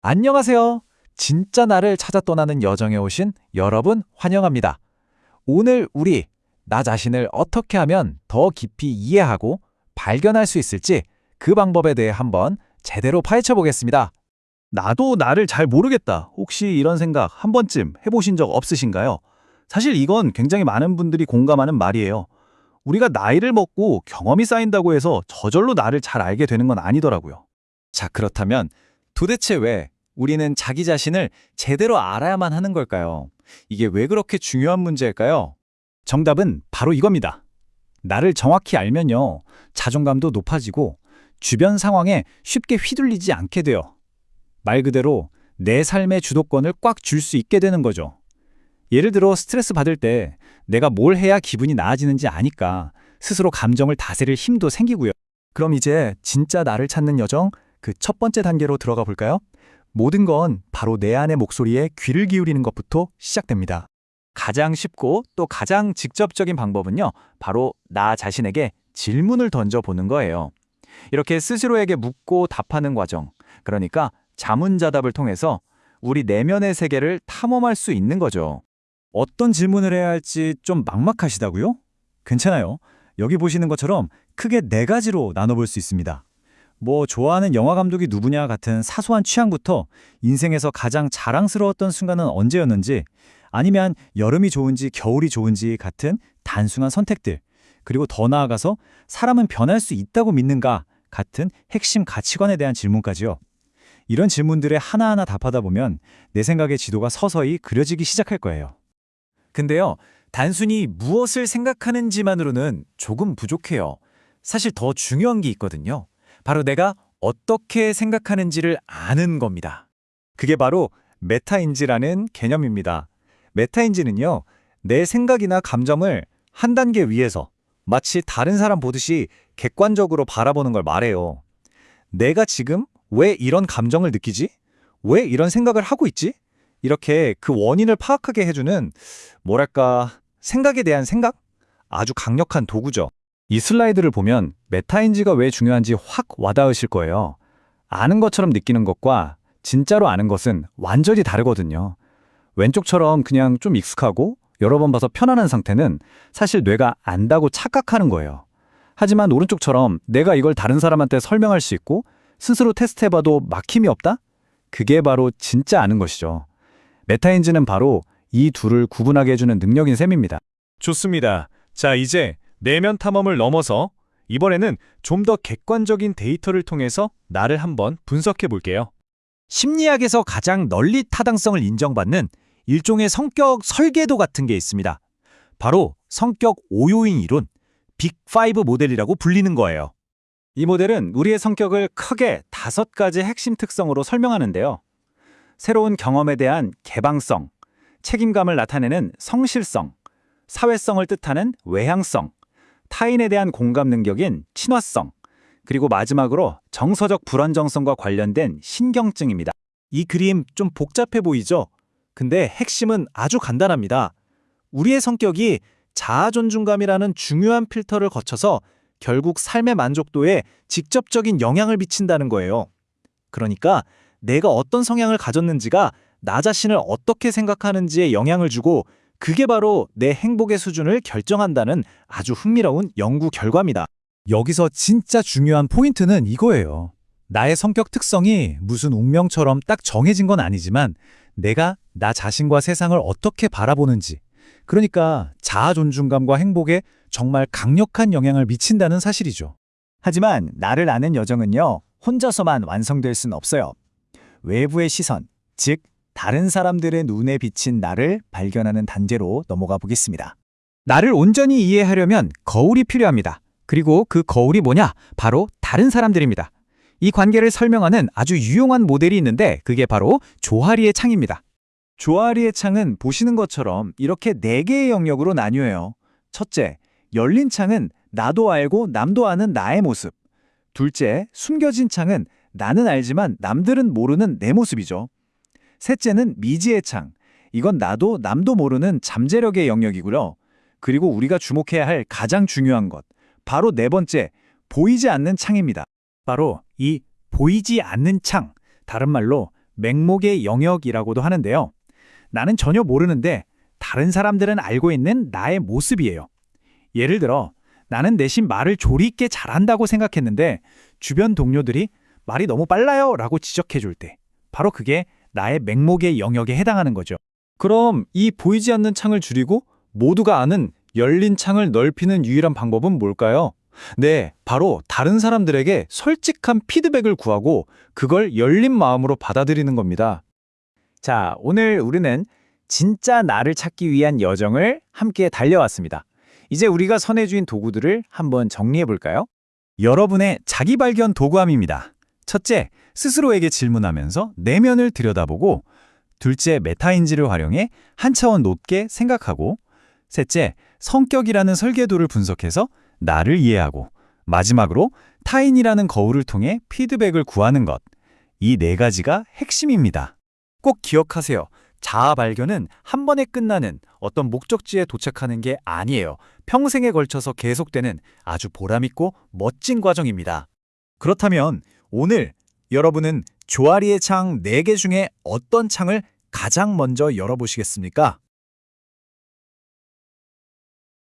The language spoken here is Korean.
안녕하세요. 진짜 나를 찾아 떠나는 여정에 오신 여러분 환영합니다. 오늘 우리 나 자신을 어떻게 하면 더 깊이 이해하고 발견할 수 있을지 그 방법에 대해 한번 제대로 파헤쳐 보겠습니다. 나도 나를 잘 모르겠다. 혹시 이런 생각 한 번쯤 해보신 적 없으신가요? 사실 이건 굉장히 많은 분들이 공감하는 말이에요. 우리가 나이를 먹고 경험이 쌓인다고 해서 저절로 나를 잘 알게 되는 건 아니더라고요. 자, 그렇다면 도대체 왜 우리는 자기 자신을 제대로 알아야만 하는 걸까요? 이게 왜 그렇게 중요한 문제일까요? 정답은 바로 이겁니다. 나를 정확히 알면요, 자존감도 높아지고 주변 상황에 쉽게 휘둘리지 않게 돼요. 말 그대로 내 삶의 주도권을 꽉 줄 수 있게 되는 거죠. 예를 들어 스트레스 받을 때 내가 뭘 해야 기분이 나아지는지 아니까 스스로 감정을 다스릴 힘도 생기고요. 그럼 이제 진짜 나를 찾는 여정, 그 첫 번째 단계로 들어가 볼까요? 모든 건 바로 내 안의 목소리에 귀를 기울이는 것부터 시작됩니다. 가장 쉽고 또 가장 직접적인 방법은요, 바로 나 자신에게 질문을 던져보는 거예요. 이렇게 스스로에게 묻고 답하는 과정, 그러니까 자문자답을 통해서 우리 내면의 세계를 탐험할 수 있는 거죠. 어떤 질문을 해야 할지 좀 막막하시다고요? 괜찮아요. 여기 보시는 것처럼 크게 네 가지로 나눠볼 수 있습니다. 좋아하는 영화 감독이 누구냐 같은 사소한 취향부터 인생에서 가장 자랑스러웠던 순간은 언제였는지, 아니면 여름이 좋은지 겨울이 좋은지 같은 단순한 선택들, 그리고 더 나아가서 사람은 변할 수 있다고 믿는가 같은 핵심 가치관에 대한 질문까지요. 이런 질문들에 하나하나 답하다 보면 내 생각의 지도가 서서히 그려지기 시작할 거예요. 근데요, 단순히 무엇을 생각하는지만으로는 조금 부족해요. 사실 더 중요한 게 있거든요. 바로 내가 어떻게 생각하는지를 아는 겁니다. 그게 바로 메타인지라는 개념입니다. 메타인지는요, 내 생각이나 감정을 한 단계 위에서 마치 다른 사람 보듯이 객관적으로 바라보는 걸 말해요. 내가 지금 왜 이런 감정을 느끼지? 왜 이런 생각을 하고 있지? 이렇게 그 원인을 파악하게 해주는, 생각에 대한 생각? 아주 강력한 도구죠. 이 슬라이드를 보면 메타인지가 왜 중요한지 확 와닿으실 거예요. 아는 것처럼 느끼는 것과 진짜로 아는 것은 완전히 다르거든요. 왼쪽처럼 그냥 좀 익숙하고 여러 번 봐서 편안한 상태는 사실 뇌가 안다고 착각하는 거예요. 하지만 오른쪽처럼 내가 이걸 다른 사람한테 설명할 수 있고 스스로 테스트해봐도 막힘이 없다? 그게 바로 진짜 아는 것이죠. 메타인지는 바로 이 둘을 구분하게 해주는 능력인 셈입니다. 좋습니다. 자, 이제 내면 탐험을 넘어서 이번에는 좀 더 객관적인 데이터를 통해서 나를 한번 분석해 볼게요. 심리학에서 가장 널리 타당성을 인정받는 일종의 성격 설계도 같은 게 있습니다. 바로 성격 5요인 이론, 빅5 모델이라고 불리는 거예요. 이 모델은 우리의 성격을 크게 5가지 핵심 특성으로 설명하는데요. 새로운 경험에 대한 개방성, 책임감을 나타내는 성실성, 사회성을 뜻하는 외향성, 타인에 대한 공감 능력인 친화성, 그리고 마지막으로 정서적 불안정성과 관련된 신경증입니다. 이 그림 좀 복잡해 보이죠? 근데 핵심은 아주 간단합니다. 우리의 성격이 자아존중감이라는 중요한 필터를 거쳐서 결국 삶의 만족도에 직접적인 영향을 미친다는 거예요. 그러니까 내가 어떤 성향을 가졌는지가 나 자신을 어떻게 생각하는지에 영향을 주고, 그게 바로 내 행복의 수준을 결정한다는 아주 흥미로운 연구 결과입니다. 여기서 진짜 중요한 포인트는 이거예요. 나의 성격 특성이 무슨 운명처럼 딱 정해진 건 아니지만 내가 나 자신과 세상을 어떻게 바라보는지, 그러니까 자아 존중감과 행복에 정말 강력한 영향을 미친다는 사실이죠. 하지만 나를 아는 여정은요, 혼자서만 완성될 수는 없어요. 외부의 시선, 즉 다른 사람들의 눈에 비친 나를 발견하는 단계로 넘어가 보겠습니다. 나를 온전히 이해하려면 거울이 필요합니다. 그리고 그 거울이 뭐냐? 바로 다른 사람들입니다. 이 관계를 설명하는 아주 유용한 모델이 있는데 그게 바로 조하리의 창입니다. 조하리의 창은 보시는 것처럼 이렇게 4개의 영역으로 나뉘어요. 첫째, 열린 창은 나도 알고 남도 아는 나의 모습. 둘째, 숨겨진 창은 나는 알지만 남들은 모르는 내 모습이죠. 셋째는 미지의 창. 이건 나도 남도 모르는 잠재력의 영역이고요. 그리고 우리가 주목해야 할 가장 중요한 것, 바로 네 번째, 보이지 않는 창입니다. 바로 이 보이지 않는 창, 다른 말로 맹목의 영역이라고도 하는데요. 나는 전혀 모르는데 다른 사람들은 알고 있는 나의 모습이에요. 예를 들어 나는 내심 말을 조리 있게 잘한다고 생각했는데 주변 동료들이 말이 너무 빨라요 라고 지적해 줄 때 바로 그게 나의 맹목의 영역에 해당하는 거죠. 그럼 이 보이지 않는 창을 줄이고 모두가 아는 열린 창을 넓히는 유일한 방법은 뭘까요? 네, 바로 다른 사람들에게 솔직한 피드백을 구하고 그걸 열린 마음으로 받아들이는 겁니다. 자, 오늘 우리는 진짜 나를 찾기 위한 여정을 함께 달려왔습니다. 이제 우리가 선해주인 도구들을 한번 정리해 볼까요? 여러분의 자기 발견 도구함입니다. 첫째, 스스로에게 질문하면서 내면을 들여다보고, 둘째, 메타인지를 활용해 한 차원 높게 생각하고, 셋째, 성격이라는 설계도를 분석해서 나를 이해하고, 마지막으로 타인이라는 거울을 통해 피드백을 구하는 것. 이 네 가지가 핵심입니다. 꼭 기억하세요. 자아 발견은 한 번에 끝나는 어떤 목적지에 도착하는 게 아니에요. 평생에 걸쳐서 계속되는 아주 보람있고 멋진 과정입니다. 그렇다면 오늘 여러분은 조아리의 창 4개 중에 어떤 창을 가장 먼저 열어보시겠습니까?